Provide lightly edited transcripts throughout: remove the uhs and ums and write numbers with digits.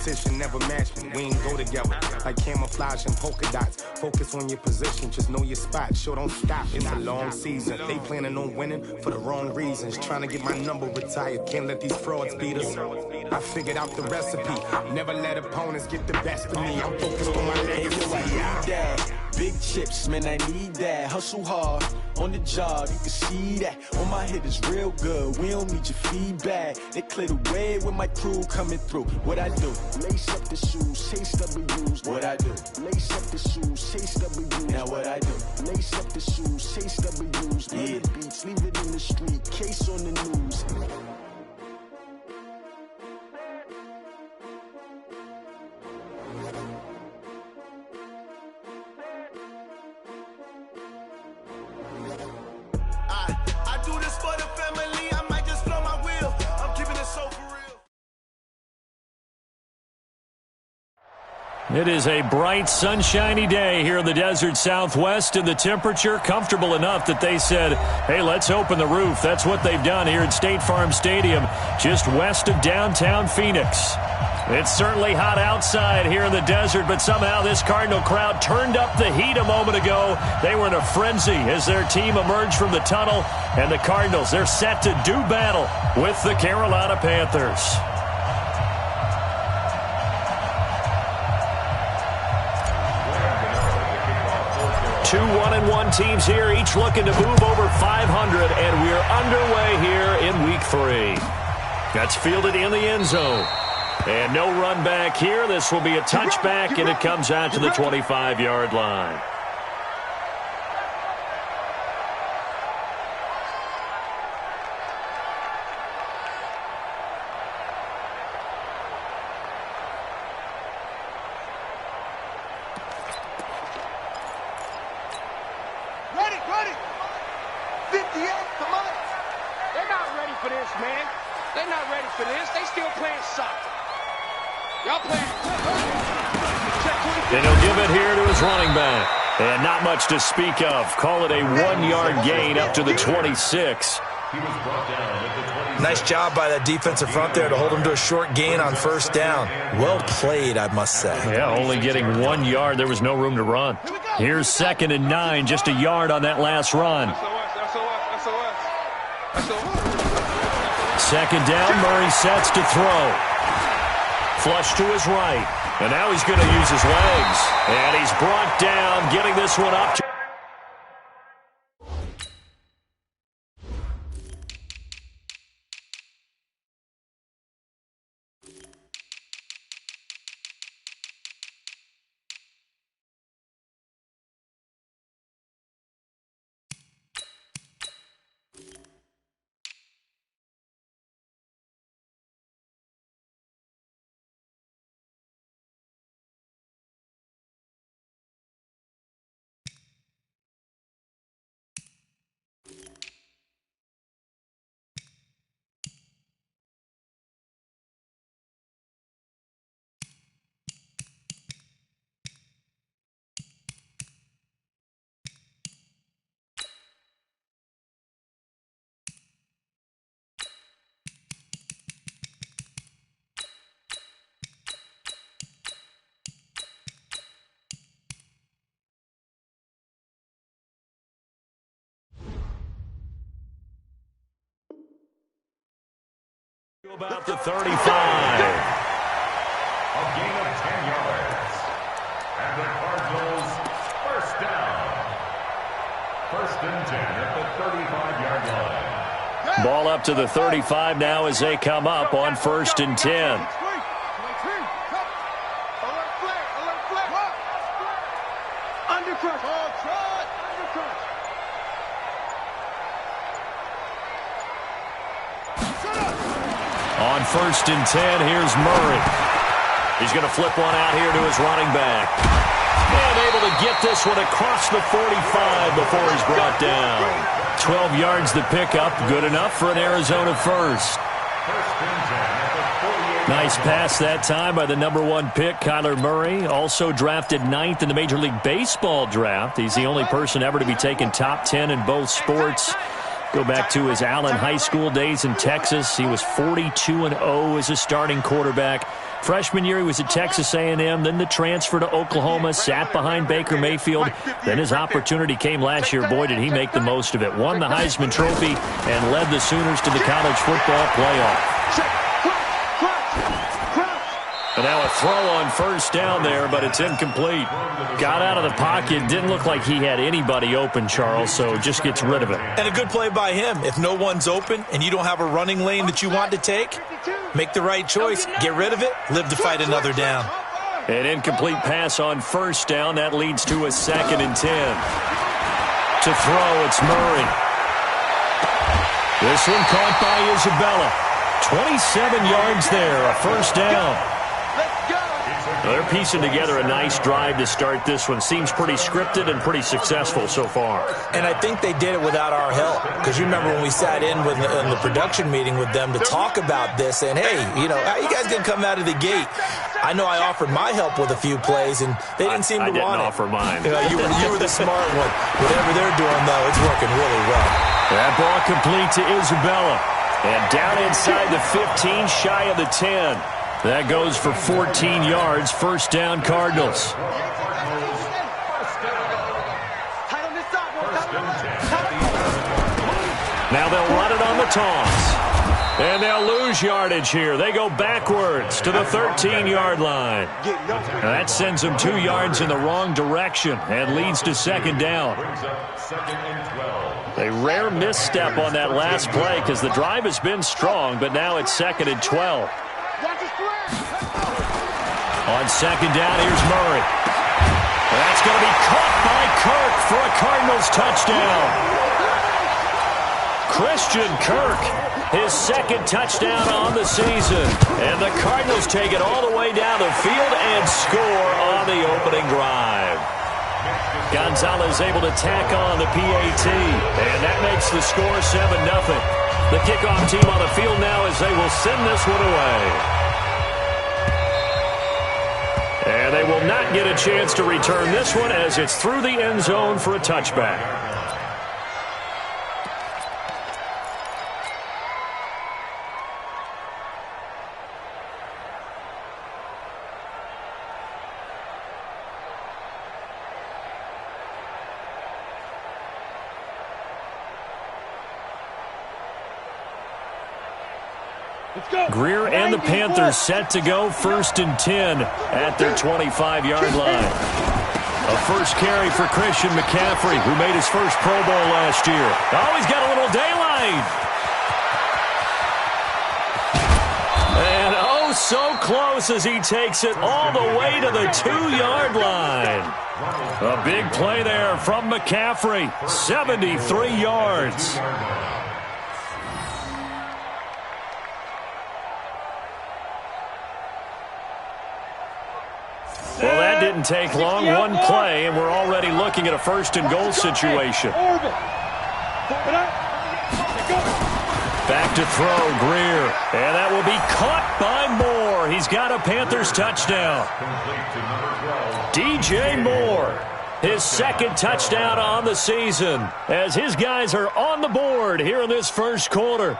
competition never match me. We ain't go together like camouflage and polka dots. Focus on your position, just know your spot. Sure, don't stop. It's a long season. They planning on winning for the wrong reasons. Trying to get my number retired. Can't let these frauds beat us. I figured out the recipe. Never let opponents get the best of me. I'm focused on my legacy. Big chips, man, I need that. Hustle hard on the job, you can see that. On my head is real good, we don't need your feedback. They clear the way with my crew coming through. What I do? Lace up the shoes, chase W's. What I do? Lace up the shoes, chase W's. Now what I do? Lace up the shoes, chase W's. Yeah. The beats, leave it in the street, case on the news. It is a bright, sunshiny day here in the desert Southwest, and the temperature comfortable enough that they said, hey, let's open the roof. That's what they've done here at State Farm Stadium, just west of downtown Phoenix. It's certainly hot outside here in the desert, but somehow this Cardinal crowd turned up the heat a moment ago. They were in a frenzy as their team emerged from the tunnel, and the Cardinals, they're set to do battle with the Carolina Panthers. 2 1-1 teams here, each looking to move over 500, and we're underway here in Week 3. That's fielded in the end zone. And no run back here. This will be a touchback, and it comes out to the 25-yard line. And he'll give it here to his running back. And not much to speak of. Call it a 1-yard gain up to the 26. Nice job by that defensive front there to hold him to a short gain on first down. Well played, I must say. Yeah, only getting 1 yard. There was no room to run. Here's 2nd and 9, just a yard on that last run. 2nd down, Murray sets to throw. Flush to his right. And now he's going to use his legs. And he's brought down, getting this one up to about the 35. A gain of 10 yards. And the Cardinals first down. 1st and 10 at the 35-yard line. Ball up to the 35 now as they come up on 1st and 10. On 1st and 10, here's Murray. He's going to flip one out here to his running back. And able to get this one across the 45 before he's brought down. 12 yards to pick up, good enough for an Arizona first. Nice pass that time by the #1 pick, Kyler Murray. Also drafted 9th in the Major League Baseball draft. He's the only person ever to be taken top 10 in both sports. Go back to his Allen High School days in Texas. He was 42-0 as a starting quarterback. Freshman year, he was at Texas A&M, then the transfer to Oklahoma, sat behind Baker Mayfield. Then his opportunity came last year. Boy, did he make the most of it. Won the Heisman Trophy and led the Sooners to the college football playoff. And now a throw on first down there, but it's incomplete. Got out of the pocket. Didn't look like he had anybody open, Charles, so just gets rid of it. And a good play by him. If no one's open and you don't have a running lane that you want to take, make the right choice. Get rid of it. Live to fight another down. An incomplete pass on first down. That leads to a 2nd and 10. To throw, it's Murray. This one caught by Isabella. 27 yards there, a first down. They're piecing together a nice drive to start this one. Seems pretty scripted and pretty successful so far. And I think they did it without our help. Because you remember when we sat in the production meeting with them to talk about this, and hey, you know, how you guys going to come out of the gate? I know I offered my help with a few plays, and they didn't seem to want it. I didn't offer mine. You know, you were the smart one. Whatever they're doing, though, it's working really well. That ball complete to Isabella. And down inside the 15, shy of the 10. That goes for 14 yards. First down, Cardinals. Now they'll run it on the toss. And they'll lose yardage here. They go backwards to the 13-yard line. And that sends them 2 yards in the wrong direction and leads to 2nd down. A rare misstep on that last play because the drive has been strong, but now it's 2nd and 12. On 2nd down, here's Murray. That's going to be caught by Kirk for a Cardinals touchdown. Christian Kirk, his 2nd touchdown on the season. And the Cardinals take it all the way down the field and score on the opening drive. Gonzalez able to tack on the PAT, and that makes the score 7-0. The kickoff team on the field now as they will send this one away. And they will not get a chance to return this one as it's through the end zone for a touchback. Greer and the Panthers set to go 1st and 10 at their 25-yard line. A first carry for Christian McCaffrey, who made his first Pro Bowl last year. Oh, he's got a little daylight. And oh, so close as he takes it all the way to the 2-yard line. A big play there from McCaffrey, 73 yards. Well, that didn't take long. One play, and we're already looking at a 1st and goal situation. Back to throw, Greer. And that will be caught by Moore. He's got a Panthers touchdown. DJ Moore, his 2nd touchdown on the season, as his guys are on the board here in this first quarter.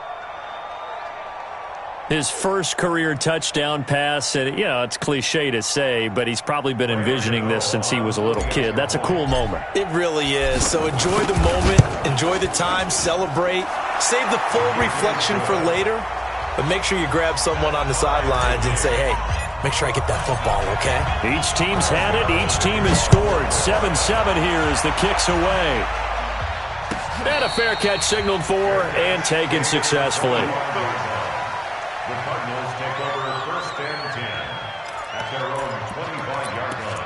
His first career touchdown pass, and you know, it's cliche to say, but he's probably been envisioning this since he was a little kid. That's a cool moment. It really is. So enjoy the moment, enjoy the time, celebrate, save the full reflection for later, but make sure you grab someone on the sidelines and say, hey, make sure I get that football, okay? Each team's had it. Each team has scored. 7-7 here as the kick's away. And a fair catch signaled for and taken successfully. The Cardinals take over 1st and 10 at their own 25-yard line.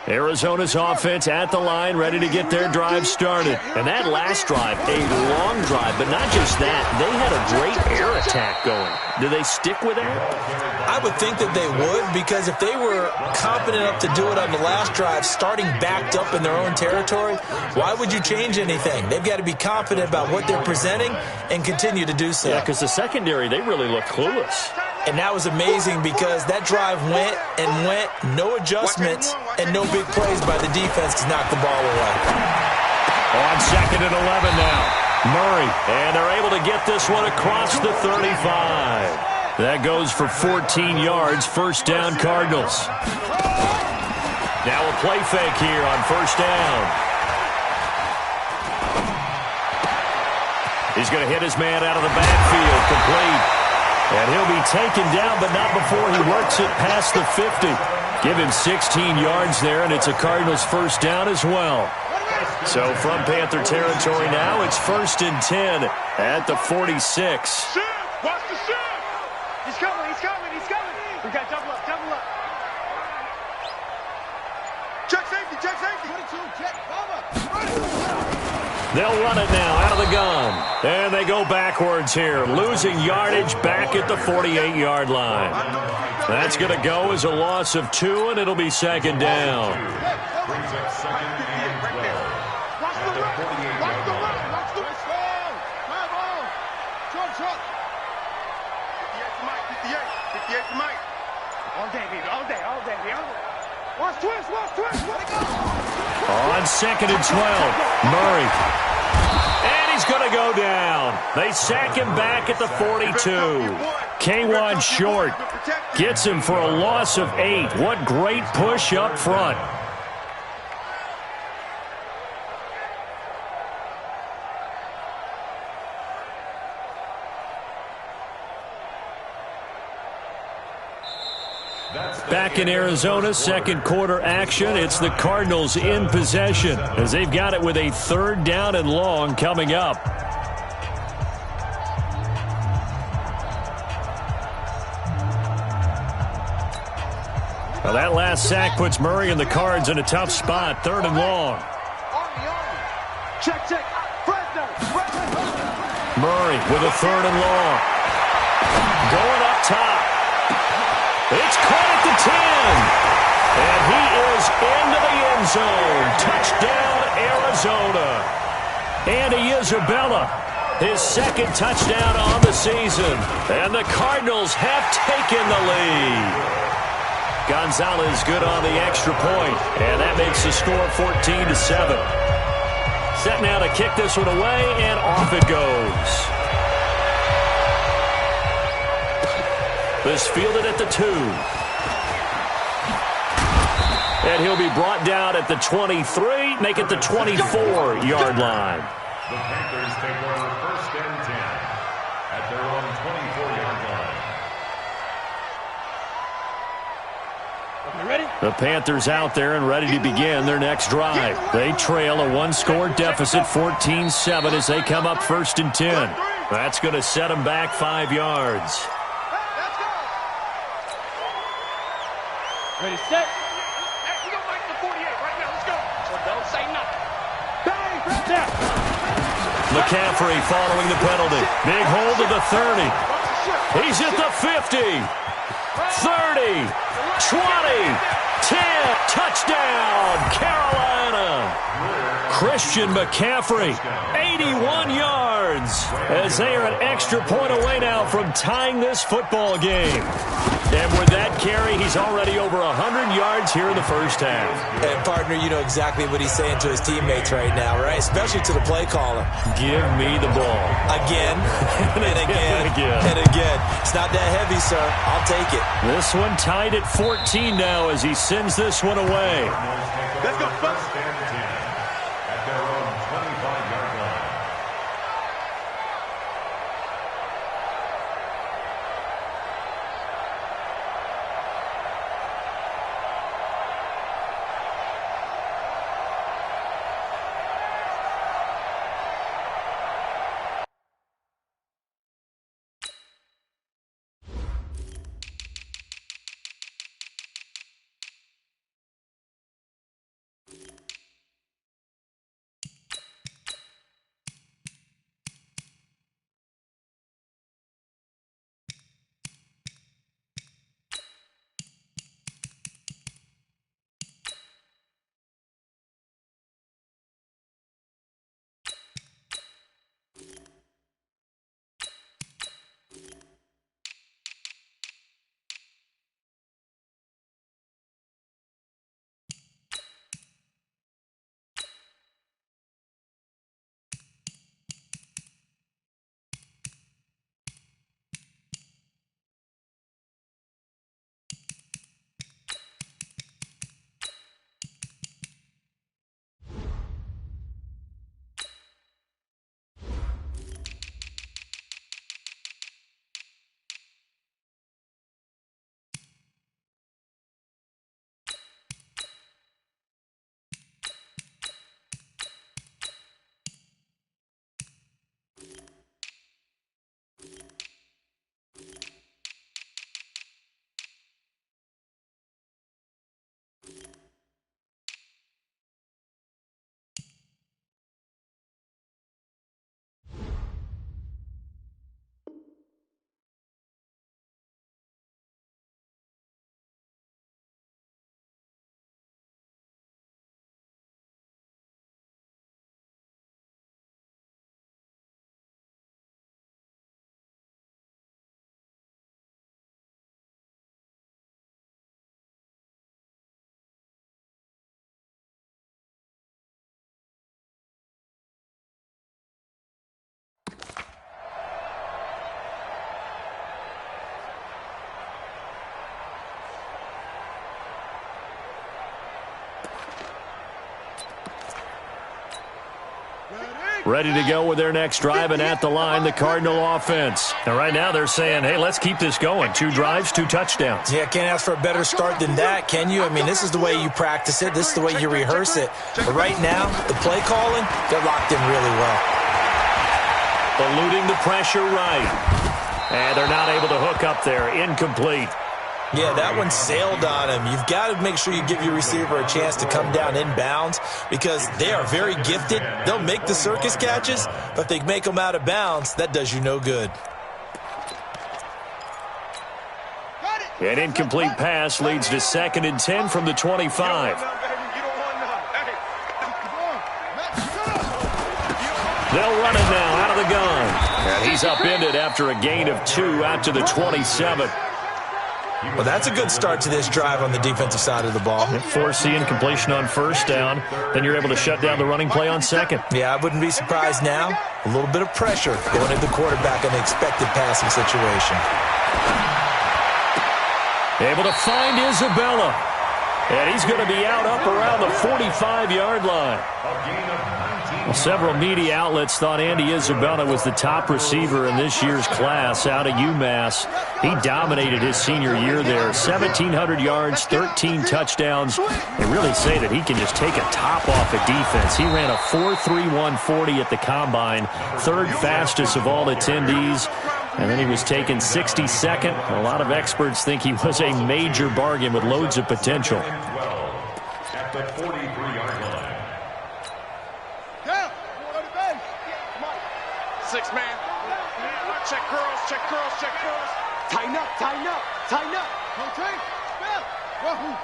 Arizona's offense at the line, ready to get their drive started. And that last drive, a long drive, but not just that. They had a great air attack going. Do they stick with that? I would think that they would, because if they were confident enough to do it on the last drive, starting backed up in their own territory, why would you change anything? They've got to be confident about what they're presenting and continue to do so. Yeah, because the secondary, they really look clueless. And that was amazing because that drive went and went, no adjustments, and no big plays by the defense to knock the ball away. On 2nd and 11 now. Murray, and they're able to get this one across the 35. That goes for 14 yards, first down Cardinals. Now a play fake here on first down. He's going to hit his man out of the backfield, complete. And he'll be taken down, but not before he works it past the 50. Give him 16 yards there, and it's a Cardinals first down as well. So from Panther territory now, it's 1st and 10 at the 46. Shift! Watch the shift! He's coming, he's coming, he's coming! We got double up, double up. Check safety, check safety! 22, check, cover! They'll run it now out of the gun. And they go backwards here, losing yardage back at the 48-yard line. That's going to go as a loss of 2, and it'll be second down. Brings up second and 12. Watch the run! Watch the run! Watch the run! Come on! Short, short! 58 to Mike, 58. 58 to Mike. All day, baby, all day, all day, baby, all day. Watch twist, watch twist, let it go! On 2nd and 12, Murray. And he's going to go down. They sack him back at the 42. K1 short. Gets him for a loss of 8. What great push up front. Back in Arizona, second quarter action. It's the Cardinals in possession as they've got it with a 3rd down and long coming up. Well, that last sack puts Murray and the Cards in a tough spot. 3rd and long. Check, check. Murray with a 3rd and long. Going up top. It's caught at the 10. And he is into the end zone. Touchdown, Arizona. Andy Isabella, his 2nd touchdown on the season. And the Cardinals have taken the lead. Gonzalez good on the extra point. And that makes the score 14-7. Set now to kick this one away, and off it goes. This fielded at the 2. And he'll be brought down at the 23, make it the 24-yard line. The Panthers take over 1st and 10 at their own 24-yard line. You ready? The Panthers out there and ready to begin their next drive. They trail a 1-score deficit, 14-7, as they come up 1st and 10. That's going to set them back 5 yards. Ready, set. Hey, we gonna make the 48 right now. Let's go. So don't say nothing. Bang, bang. McCaffrey following the penalty. Big hold of the 30. He's at the 50. 30. 20. 10. Touchdown, Carolina. Christian McCaffrey, 81 yards, as they are an extra point away now from tying this football game. And with that carry, he's already over 100 yards here in the first half. And, partner, you know exactly what he's saying to his teammates right now, right? Especially to the play caller. Give me the ball. Again, and again, and again. It's not that heavy, sir. I'll take it. This one tied at 14 now as he sends this one away. Let's go, folks. 1st and 10 at their own 25-yard line. Ready to go with their next drive, and at the line, the Cardinal offense. And right now they're saying, hey, let's keep this going. 2 drives, 2 touchdowns. Yeah, can't ask for a better start than that, can you? I mean, this is the way you practice it. This is the way you rehearse it. But right now, the play calling, they're locked in really well. Eluding the pressure right. And they're not able to hook up there. Incomplete. Yeah, that one sailed on him. You've got to make sure you give your receiver a chance to come down inbounds because they are very gifted. They'll make the circus catches, but if they make them out of bounds, that does you no good. An incomplete pass leads to 2nd and 10 from the 25. They'll run it now out of the gun. And he's upended after a gain of 2 out to the 27. Well, that's a good start to this drive on the defensive side of the ball. Force the incompletion on 1st down. Then you're able to shut down the running play on 2nd. Yeah, I wouldn't be surprised now. A little bit of pressure going at the quarterback in the expected passing situation. Able to find Isabella. And he's going to be out up around the 45-yard line. Well, several media outlets thought Andy Isabella was the top receiver in this year's class out of UMass. He dominated his senior year there. 1,700 yards, 13 touchdowns. They really say that he can just take a top off a defense. He ran a 4.31 40 at the Combine, 3rd fastest of all attendees. And then he was taken 62nd. A lot of experts think he was a major bargain with loads of potential. At the 43-yard line. Down. On the bench. 6 man. Check curls, check curls, check curls. Tighten up, tighten up, tighten up. Okay. Spell. Wahoo.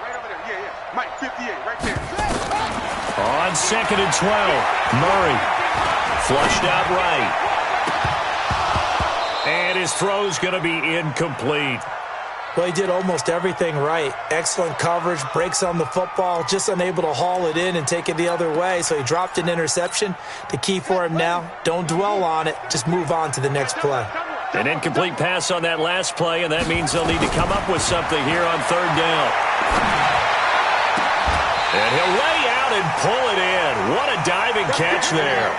Right over there. Yeah. Mike, 58, right there. On 2nd and 12, Murray flushed out right. And his throw's going to be incomplete. Well, he did almost everything right. Excellent coverage, breaks on the football, just unable to haul it in and take it the other way, so he dropped an interception. The key for him now, don't dwell on it, just move on to the next play. An incomplete pass on that last play, and that means they'll need to come up with something here on 3rd down. And he'll lay out and pull it in. What a diving catch there.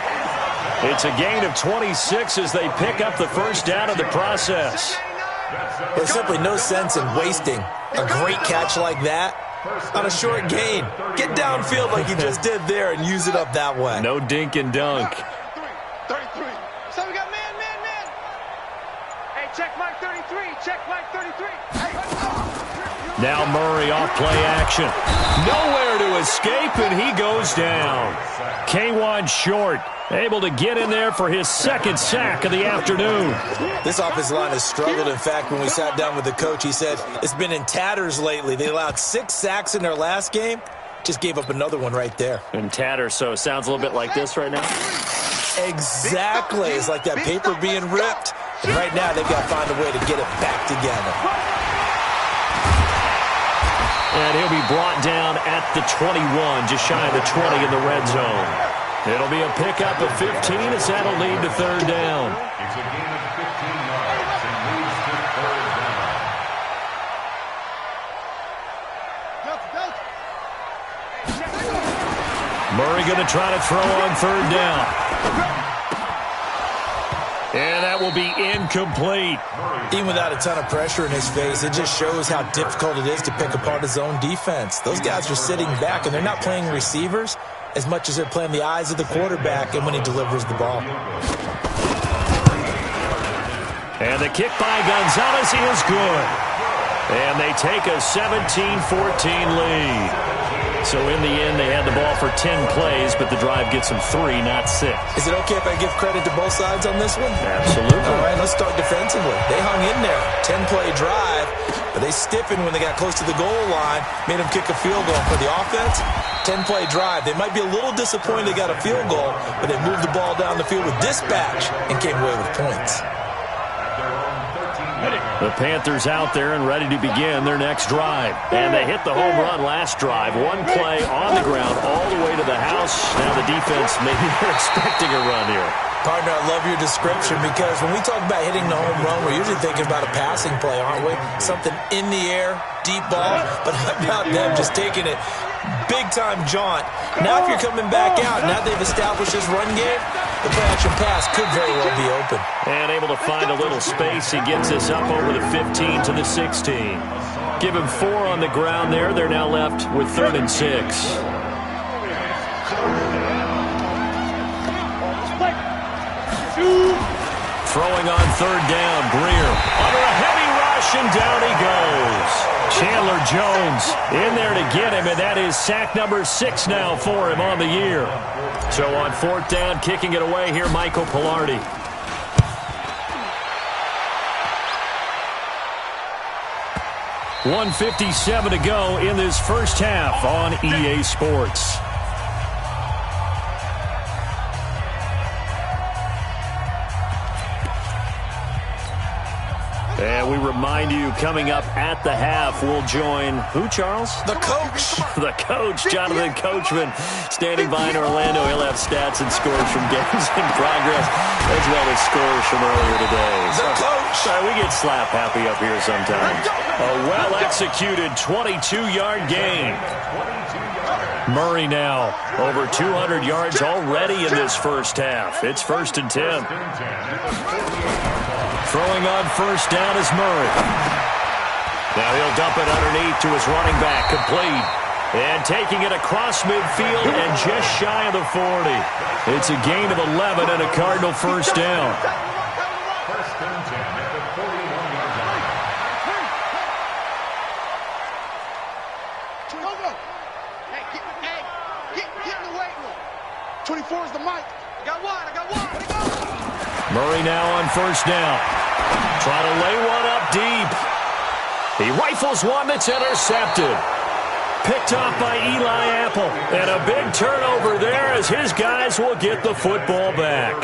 It's a gain of 26 as they pick up the 1st down of the process. There's simply no sense in wasting a great catch like that on a short gain. Get downfield like you just did there and use it up that way. No dink and dunk. 33. So we got man. Hey, check Mike 33. Check Mike 33. Now Murray off play action. Nowhere to escape, and he goes down. K1 Short able to get in there for his 2nd sack of the afternoon. This offensive line has struggled. In fact, when we sat down with the coach, he said it's been in tatters lately. They allowed 6 sacks in their last game. Just gave up another one right there. In tatters, so it sounds a little bit like this right now. Exactly. It's like that paper being ripped. And right now, they've got to find a way to get it back together. And he'll be brought down at the 21, just shy of the 20 in the red zone. It'll be a pickup of 15 as that'll lead to 3rd down. It's a gain of 15 yards and leads to 3rd down. Murray going to try to throw on 3rd down. And that will be incomplete. Even without a ton of pressure in his face, it just shows how difficult it is to pick apart his own defense. Those guys are sitting back, and they're not playing receivers as much as they're playing the eyes of the quarterback and when he delivers the ball. And the kick by Gonzalez is good. And they take a 17-14 lead. So in the end, they had the ball for 10 plays, but the drive gets them 3, not 6. Is it okay if I give credit to both sides on this one? Absolutely. All right, let's start defensively. They hung in there. 10-play drive, but they stiffened when they got close to the goal line, made them kick a field goal. For the offense, 10-play drive. They might be a little disappointed they got a field goal, but they moved the ball down the field with dispatch and came away with points. The Panthers out there and ready to begin their next drive. And they hit the home run last drive. 1 play on the ground all the way to the house. Now the defense, maybe they're expecting a run here. Partner, I love your description because when we talk about hitting the home run, we're usually thinking about a passing play, aren't we? Something in the air, deep ball, but how about them just taking it big-time jaunt? Now if you're coming back out, now they've established this run game, the play-action pass could very well be open. And able to find a little space. He gets us up over the 15 to the 16. Give him 4 on the ground there. They're now left with 3rd and 6. Throwing on 3rd down, Greer under a heavy rush, and down he goes. Chandler Jones in there to get him, and that is sack number 6 now for him on the year. So on 4th down, kicking it away here, Michael Pilardi. $1:57 to go in this first half on EA Sports. And we remind you, coming up at the half, we'll join who, Charles? The coach. The coach, Jonathan Coachman, standing by in Orlando. He'll have stats and scores from games in progress, as well as scores from earlier today. The coach. We get slap happy up here sometimes. A well-executed 22-yard gain. Murray now over 200 yards already in this first half. It's 1st and 10. Throwing on 1st down is Murray. Now he'll dump it underneath to his running back, complete. And taking it across midfield and just shy of the 40. It's a gain of 11 and a Cardinal 1st down. 1st and 10 at the 41-yard line. Hey, get in the weight room. 24 is the mic. I got one. Murray now on 1st down. Trying to lay one up deep. He rifles one that's intercepted. Picked off by Eli Apple. And a big turnover there as his guys will get the football back.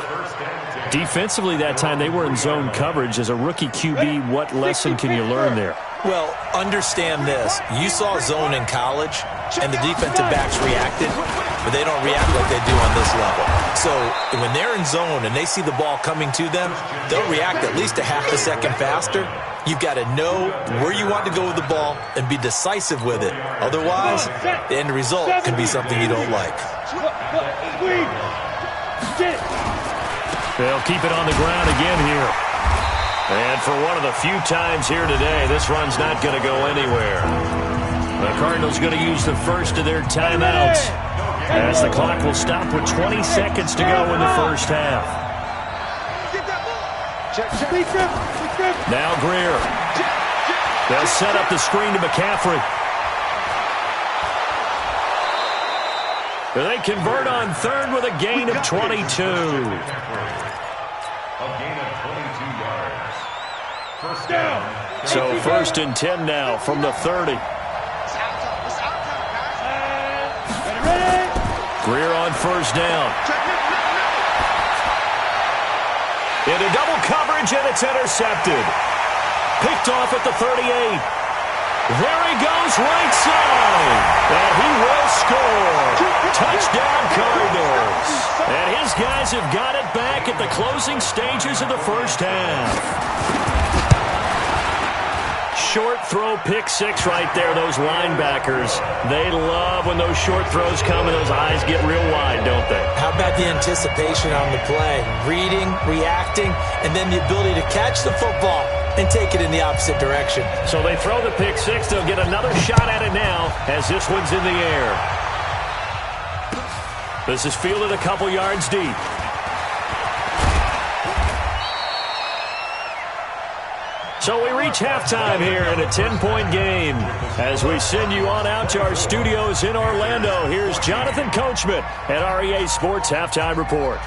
Defensively that time, they were in zone coverage. As a rookie QB, what lesson can you learn there? Well, understand this. You saw zone in college, and the defensive backs reacted, but they don't react like they do on this level. So when they're in zone and they see the ball coming to them, they'll react at least a half a second faster. You've got to know where you want to go with the ball and be decisive with it. Otherwise, the end result can be something you don't like. They'll keep it on the ground again here. And for one of the few times here today, this run's not going to go anywhere. The Cardinals going to use the first of their timeouts as the clock will stop with 20 seconds to go in the first half. Now Greer. They'll set up the screen to McCaffrey. They convert on 3rd with a gain of 22. A gain of 22 yards. 1st down. So 1st and 10 now from the 30. Greer on 1st down. Into double coverage, and it's intercepted. Picked off at the 38. There he goes, right side. And he will score. Touchdown, Cardinals. And his guys have got it back at the closing stages of the first half. Short throw, pick 6 right there. Those linebackers, they love when those short throws come and those eyes get real wide, don't they? How about the anticipation on the play? Reading, reacting, and then the ability to catch the football and take it in the opposite direction. So they throw the pick 6. They'll get another shot at it now as this one's in the air. This is fielded a couple yards deep. So we reach halftime here in a 10-point game. As we send you on out to our studios in Orlando, here's Jonathan Coachman at REA Sports Halftime Report.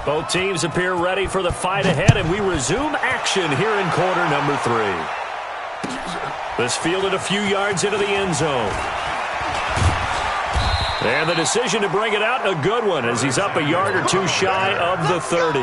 Both teams appear ready for the fight ahead, and we resume action here in quarter number 3. This fielded a few yards into the end zone. And the decision to bring it out, a good one, as he's up a yard or two shy of the 30.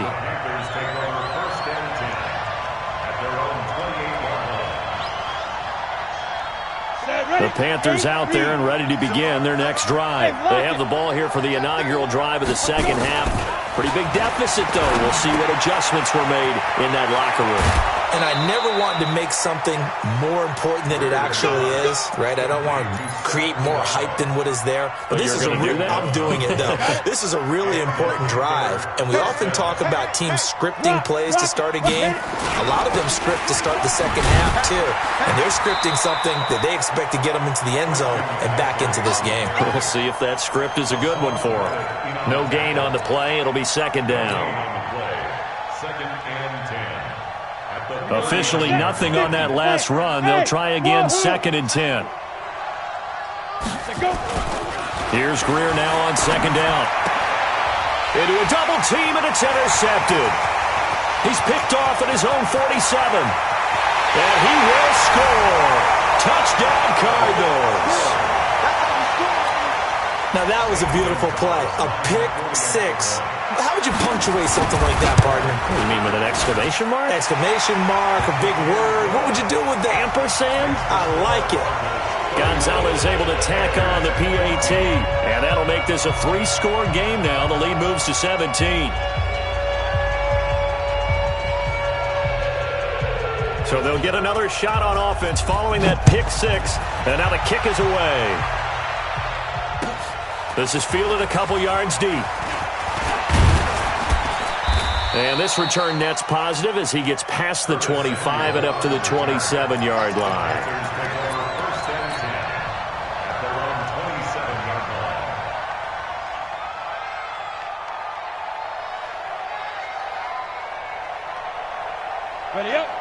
The Panthers out there and ready to begin their next drive. They have the ball here for the inaugural drive of the second half. Pretty big deficit, though. We'll see what adjustments were made in that locker room. And I never want to make something more important than it actually is, right? I don't want to create more hype than what is there. But this is I'm doing it, though. This is a really important drive. And we often talk about teams scripting plays to start a game. A lot of them script to start the second half, too. And they're scripting something that they expect to get them into the end zone and back into this game. We'll see if that script is a good one for them. No gain on the play. It'll be second down. Second and 10. Officially nothing on that last run. They'll try again, second and 10. Here's Greer now on second down. Into a double team, and it's intercepted. He's picked off at his own 47. And he will score. Touchdown, Cardinals. Now that was a beautiful play. A pick six. How would you punctuate something like that, partner? What do you mean, with an exclamation mark? Exclamation mark, a big word. What would you do with that? Ampersand? I like it. Gonzalez able to tack on the PAT. And that'll make this a 3-score game now. The lead moves to 17. So they'll get another shot on offense following that pick six. And now the kick is away. This is fielded a couple yards deep. And this return net's positive as he gets past the 25 and up to the 27-yard line.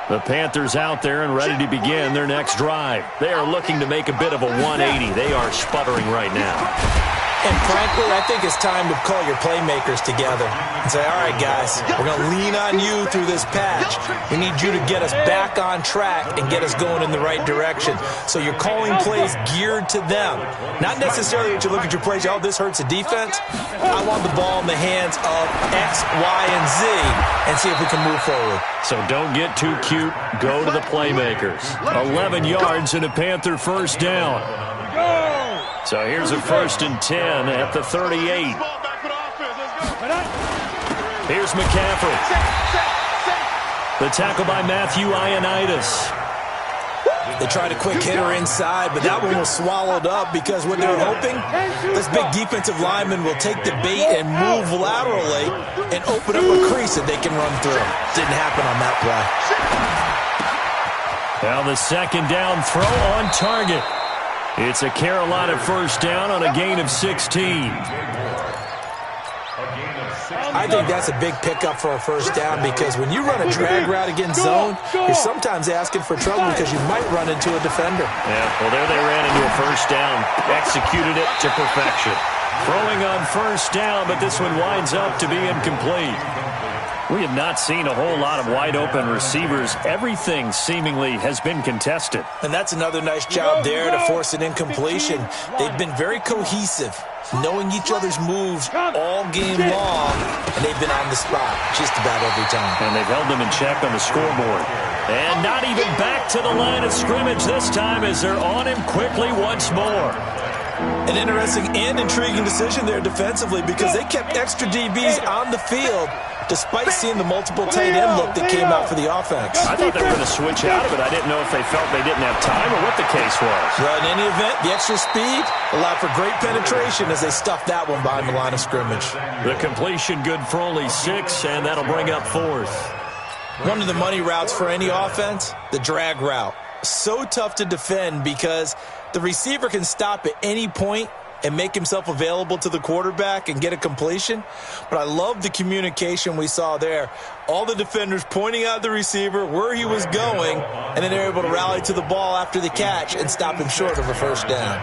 The Panthers out there and ready to begin their next drive. They are looking to make a bit of a 180. They are sputtering right now. And frankly, I think it's time to call your playmakers together and say, all right, guys, we're going to lean on you through this patch. We need you to get us back on track and get us going in the right direction. So you're calling plays geared to them. Not necessarily that you look at your plays, oh, this hurts the defense. I want the ball in the hands of X, Y, and Z and see if we can move forward. So don't get too cute. Go to the playmakers. 11 yards and a Panther first down. So here's a 1st and 10 at the 38. Here's McCaffrey. The tackle by Matthew Ioannidis. They tried a quick hitter inside, but that one was swallowed up because what they're hoping, this big defensive lineman will take the bait and move laterally and open up a crease that they can run through. Didn't happen on that play. Now the second down throw on target. It's a Carolina first down on a gain of 16. I think that's a big pickup for a first down because when you run a drag route against zone, you're sometimes asking for trouble because you might run into a defender. Yeah, well, there they ran into a first down. Executed it to perfection. Throwing on first down, but this one winds up to be incomplete. We have not seen a whole lot of wide-open receivers. Everything seemingly has been contested. And that's another nice job there to force an incompletion. They've been very cohesive, knowing each other's moves all game long, and they've been on the spot just about every time. And they've held them in check on the scoreboard. And not even back to the line of scrimmage this time as they're on him quickly once more. An interesting and intriguing decision there defensively because they kept extra DBs on the field despite seeing the multiple tight end look that came out for the offense. I thought they were going to switch out of it. I didn't know if they felt they didn't have time or what the case was. Well, in any event, the extra speed allowed for great penetration as they stuffed that one behind the line of scrimmage. The completion good for only 6, and that'll bring up 4th. One of the money routes for any offense, the drag route. So tough to defend because the receiver can stop at any point and make himself available to the quarterback and get a completion. But I love the communication we saw there. All the defenders pointing out the receiver, where he was going, and then they're able to rally to the ball after the catch and stop him short of a first down.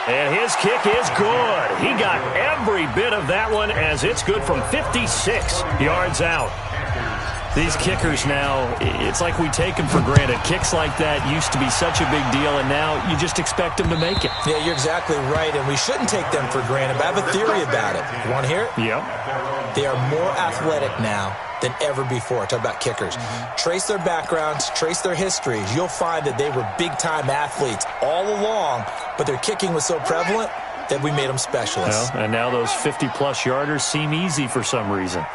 And his kick is good. He got every bit of that one as it's good from 56 yards out. These kickers now, it's like we take them for granted. Kicks like that used to be such a big deal, and now you just expect them to make it. Yeah, you're exactly right, and we shouldn't take them for granted. But I have a theory about it. You want to hear it? Yep. They are more athletic now than ever before. Talk about kickers. Trace their backgrounds, trace their histories. You'll find that they were big-time athletes all along, but their kicking was so prevalent that we made them specialists. Well, and now those 50-plus yarders seem easy for some reason.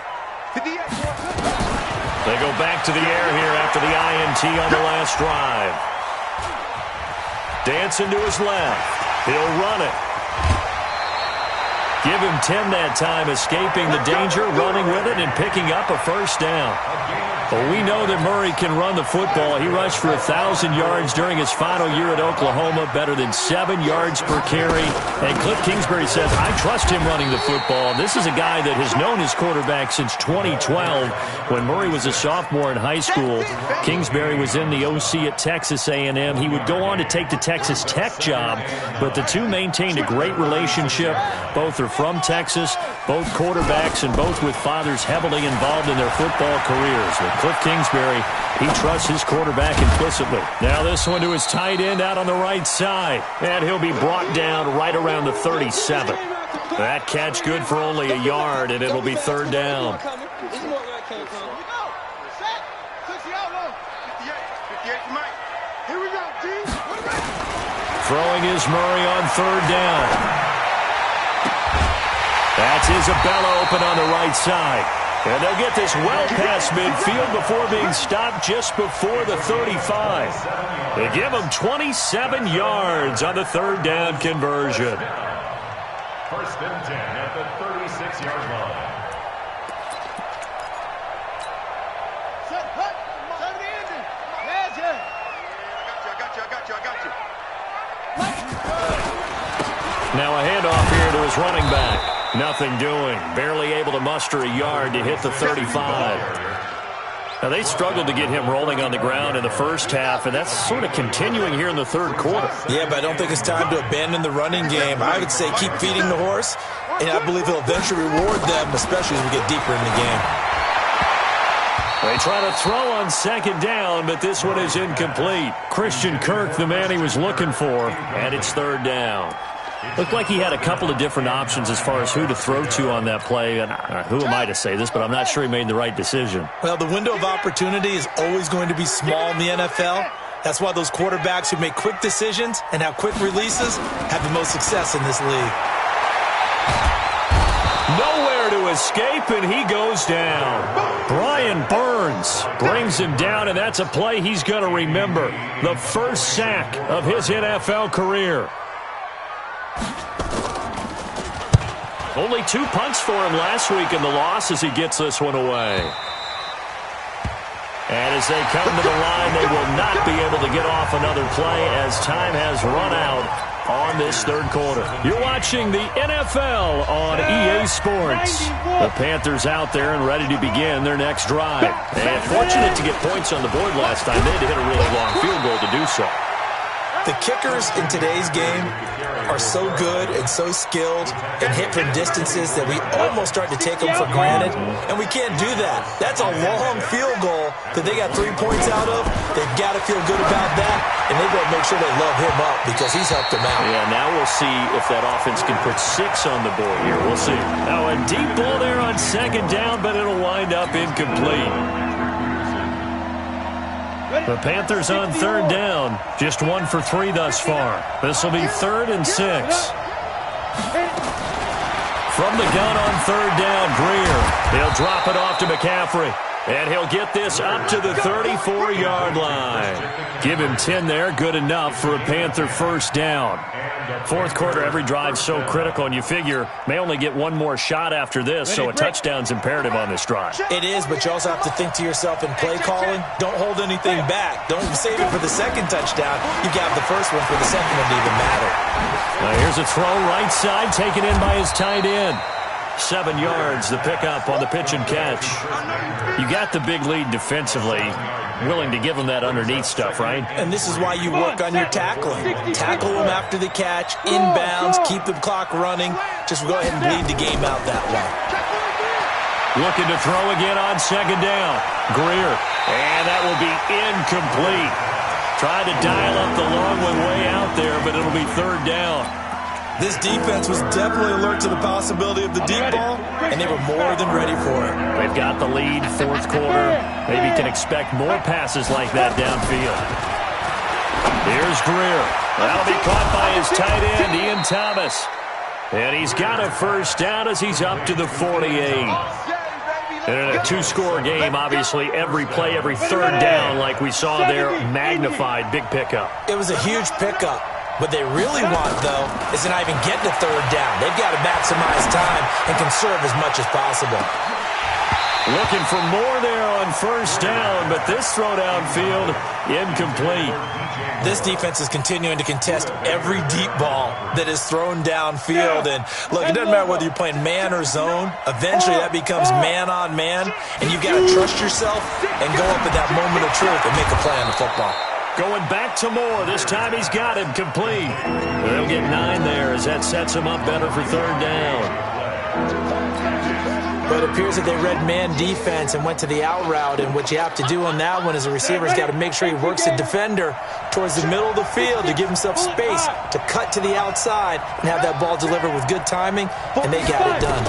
They go back to the air here after the INT on the last drive. Dancing to his left. He'll run it. Give him 10 that time, escaping the danger, running with it, and picking up a first down. Well, we know that Murray can run the football. He rushed for 1,000 yards during his final year at Oklahoma, better than 7 yards per carry. And Cliff Kingsbury says, I trust him running the football. This is a guy that has known his quarterback since 2012. When Murray was a sophomore in high school, Kingsbury was in the OC at Texas A&M. He would go on to take the Texas Tech job, but the two maintained a great relationship. Both are from Texas, both quarterbacks, and both with fathers heavily involved in their football careers. With Cliff Kingsbury, he trusts his quarterback implicitly. Now this one to his tight end out on the right side, and he'll be brought down right around the 37. That catch good for only a yard, and it'll be third down. Throwing is Murray on third down. That's Isabella open on the right side. And they'll get this well past midfield before being stopped just before the 35. They give him 27 yards on the third down conversion. First and 10 at the 36-yard line. Now a handoff here to his running back. Nothing doing. Barely able to muster a yard to hit the 35. Now they struggled to get him rolling on the ground in the first half, and that's sort of continuing here in the third quarter. Yeah, but I don't think it's time to abandon the running game. I would say keep feeding the horse, and I believe he'll eventually reward them, especially as we get deeper in the game. They try to throw on second down, but this one is incomplete. Christian Kirk, the man he was looking for, and it's third down. Looked like he had a couple of different options as far as who to throw to on that play. And who am I to say this, but I'm not sure he made the right decision. Well, the window of opportunity is always going to be small in the NFL. That's why those quarterbacks who make quick decisions and have quick releases have the most success in this league. Nowhere to escape, and he goes down. Brian Burns brings him down, and that's a play he's going to remember. The first sack of his NFL career. Only 2 punts for him last week in the loss as he gets this one away. And as they come to the line, they will not be able to get off another play as time has run out on this third quarter. You're watching the NFL on EA Sports. The Panthers out there and ready to begin their next drive. And fortunate to get points on the board last time. They had to hit a really long field goal to do so. The kickers in today's game are so good and so skilled and hit from distances that we almost start to take them for granted, and we can't do that. That's a long field goal that they got 3 points out of. They've got to feel good about that, and they've got to make sure they love him up because he's helped them out. Yeah, now we'll see if that offense can put 6 on the board here. We'll see. Now a deep ball there on second down, but it'll wind up incomplete. The Panthers on third down, just 1 for 3 thus far. This will be 3rd and 6. From the gun on third down, Greer. He'll drop it off to McCaffrey. And he'll get this up to the 34-yard line. Give him 10 there, good enough for a Panther first down. Fourth quarter, every drive so critical, and you figure may only get one more shot after this, so a touchdown's imperative on this drive. It is, but you also have to think to yourself in play calling, don't hold anything back. Don't save it for the second touchdown. You got the first one for the second one to even matter. Now here's a throw right side, taken in by his tight end. 7 yards, the pickup on the pitch and catch. You got the big lead defensively. Willing to give them that underneath stuff, right? And this is why you work on your tackling. Tackle them after the catch, inbounds, keep the clock running. Just go ahead and bleed the game out that way. Looking to throw again on second down. Greer. And that will be incomplete. Tried to dial up the long one way out there, but it'll be third down. This defense was definitely alert to the possibility of the deep ball, and they were more than ready for it. They've got the lead, fourth quarter. Maybe can expect more passes like that downfield. Here's Greer. That'll be caught by his tight end, Ian Thomas. And he's got a first down as he's up to the 48. And in a two-score game, obviously, every play, every third down, like we saw there, magnified. Big pickup. It was a huge pickup. What they really want, though, is to not even get to third down. They've got to maximize time and conserve as much as possible. Looking for more there on first down, but this throw downfield, incomplete. This defense is continuing to contest every deep ball that is thrown downfield. And, look, it doesn't matter whether you're playing man or zone. Eventually, that becomes man-on-man, and you've got to trust yourself and go up at that moment of truth and make a play on the football. Going back to Moore. This time he's got him complete. They'll get 9 there as that sets him up better for third down. But it appears that they read man defense and went to the out route, and what you have to do on that one is the receiver's got to make sure he works the defender towards the middle of the field to give himself space to cut to the outside and have that ball delivered with good timing, and they got it done.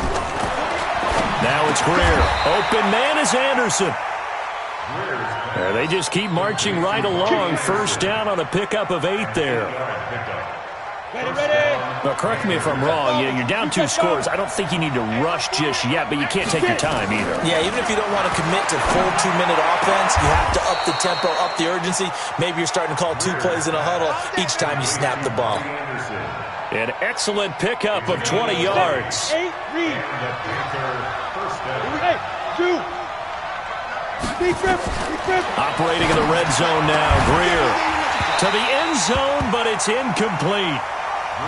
Now it's Greer. Open man is Anderson. They just keep marching right along. First down on a pickup of 8 there. Now, correct me if I'm wrong. You're down 2 scores. I don't think you need to rush just yet, but you can't take your time either. Yeah, even if you don't want to commit to full 2-minute offense, you have to up the tempo, up the urgency. Maybe you're starting to call 2 plays in a huddle each time you snap the ball. An excellent pickup of 20 yards. 8, read. 2. Operating in the red zone now. Greer to the end zone, but it's incomplete.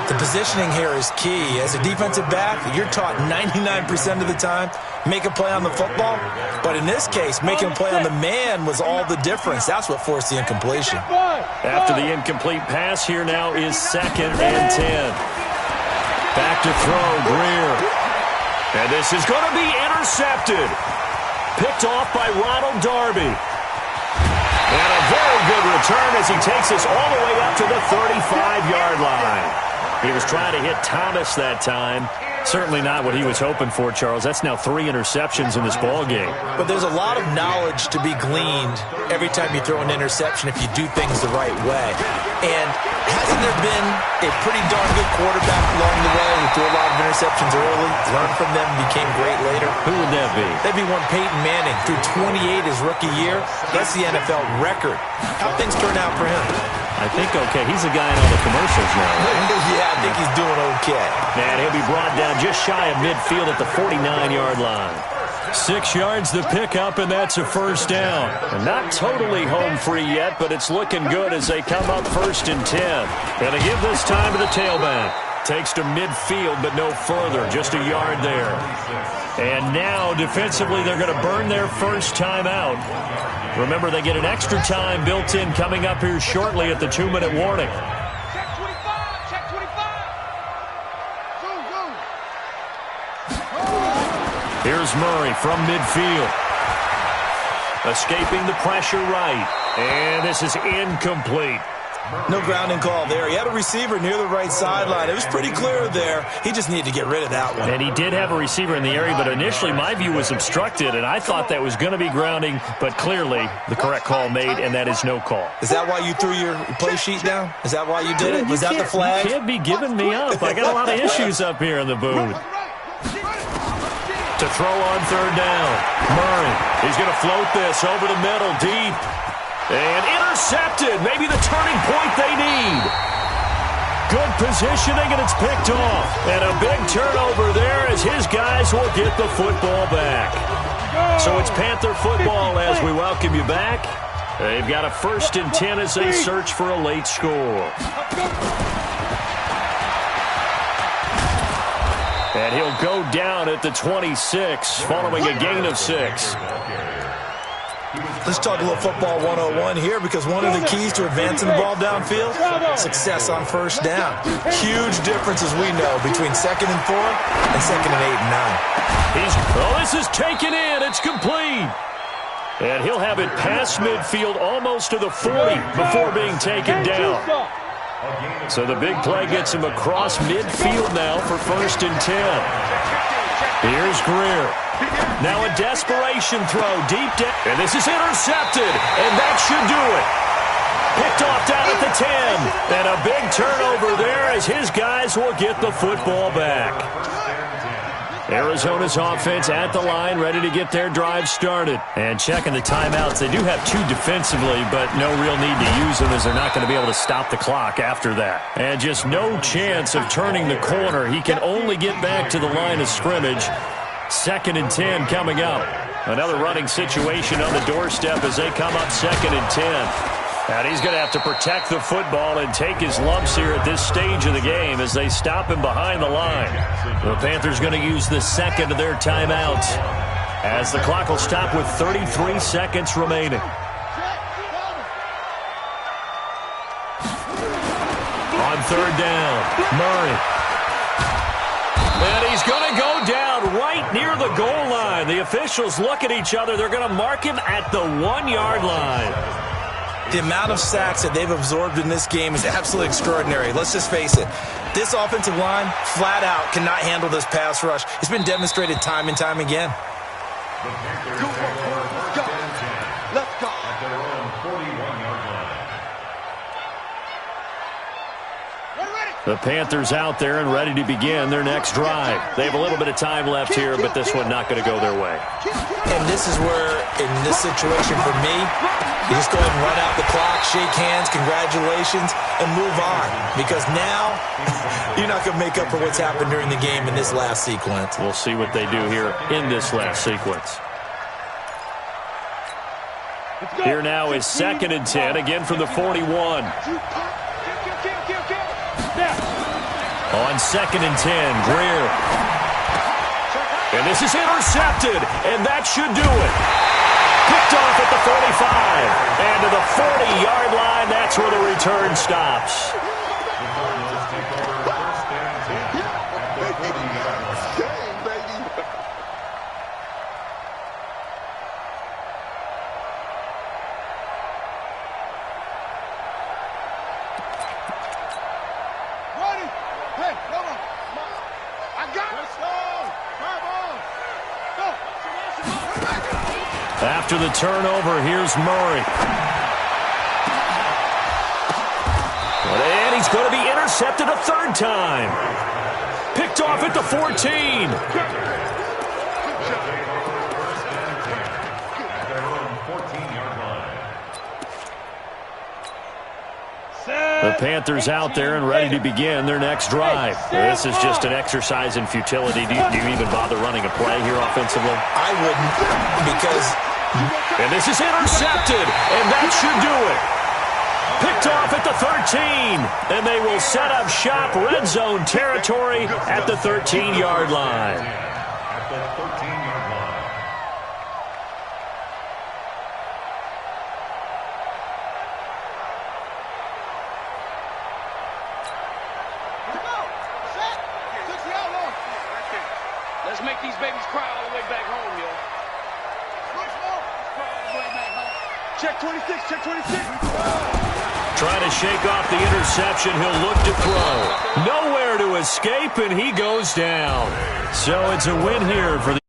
The positioning here is key. As a defensive back, you're taught 99% of the time, make a play on the football. But in this case, making a play on the man was all the difference. That's what forced the incompletion. After the incomplete pass, here now is 2nd and 10. Back to throw, Greer. And this is going to be intercepted. Picked off by Ronald Darby. And a very good return as he takes us all the way up to the 35-yard line. He was trying to hit Thomas that time. Certainly not what he was hoping for, Charles. That's now 3 interceptions in this ball game. But there's a lot of knowledge to be gleaned every time you throw an interception if you do things the right way. And hasn't there been a pretty darn good quarterback along the way who threw a lot of interceptions early, learned from them, and became great later? Who would that be? That'd be one Peyton Manning. Threw 28 his rookie year. That's the NFL record. How'd things turn out for him? I think okay. He's the guy in all the commercials now, right? Yeah, I think he's doing okay. And he'll be brought down just shy of midfield at the 49-yard line. 6 yards the pickup, and that's a first down. And not totally home free yet, but it's looking good as they come up 1st and 10. Gonna give this time to the tailback. Takes to midfield, but no further. Just a yard there. And now, defensively, they're going to burn their first time out. Remember, they get an extra time built in coming up here shortly at the 2-minute warning. Check 25. Check 25. Here's Murray from midfield. Escaping the pressure right. And this is incomplete. No grounding call there. He had a receiver near the right sideline. It was pretty clear there. He just needed to get rid of that one. And he did have a receiver in the area, but initially my view was obstructed, and I thought that was going to be grounding, but clearly the correct call made, and that is no call. Is that why you threw your play sheet down? Is that why you did it? Was that the flag? You can't be giving me up. I got a lot of issues up here in the booth. To throw on third down. Murray, he's going to float this over the middle, deep. And intercepted. Maybe the turning point they need. Good positioning, and it's picked off. And a big turnover there as his guys will get the football back. So it's Panther football as we welcome you back. They've got a 1st and 10 as they search for a late score. And he'll go down at the 26 following a gain of 6. Let's talk a little football 101 here, because one of the keys to advancing the ball downfield, success on first down. Huge difference, as we know, between 2nd and 4 and 2nd and 8 and 9. This is taken in. It's complete. And he'll have it past midfield almost to the 40 before being taken down. So the big play gets him across midfield now for 1st and 10. Here's Greer. Now a desperation throw deep down. And this is intercepted. And that should do it. Picked off down at the 10. And a big turnover there as his guys will get the football back. Arizona's offense at the line, ready to get their drive started. And checking the timeouts. They do have 2 defensively, but no real need to use them as they're not going to be able to stop the clock after that. And just no chance of turning the corner. He can only get back to the line of scrimmage. 2nd and 10 coming up. Another running situation on the doorstep as they come up 2nd and 10. And he's going to have to protect the football and take his lumps here at this stage of the game as they stop him behind the line. The Panthers going to use the 2nd of their timeouts as the clock will stop with 33 seconds remaining. On 3rd down, Murray. And he's going to go down right near the goal line. The officials look at each other. They're going to mark him at the 1-yard line. The amount of sacks that they've absorbed in this game is absolutely extraordinary. Let's just face it. This offensive line, flat out, cannot handle this pass rush. It's been demonstrated time and time again. Let's go. At their own 41-yard line. The Panthers out there and ready to begin their next drive. They have a little bit of time left here, but this one not going to go their way. And this is where, in this situation for me, you just go ahead and run out the clock, shake hands, congratulations, and move on. Because now, you're not going to make up for what's happened during the game in this last sequence. We'll see what they do here in this last sequence. Here now is 2nd and 10, again from the 41. On 2nd and 10, Greer. And this is intercepted, and that should do it. Picked off at the 45. And to the 40-yard line, that's where the return stops. After the turnover, here's Murray. And he's going to be intercepted a 3rd time. Picked off at the 14. The Panthers out there and ready to begin their next drive. This is just an exercise in futility. Do you even bother running a play here offensively? I wouldn't, because... And this is intercepted, and that should do it. Picked off at the 13, and they will set up shop red zone territory at the 13-yard line. At the 13-yard line. Let's make these babies cry all the way back home, yo. Check 26, check 26. Trying to shake off the interception. He'll look to throw. Nowhere to escape, and he goes down. So it's a win here for the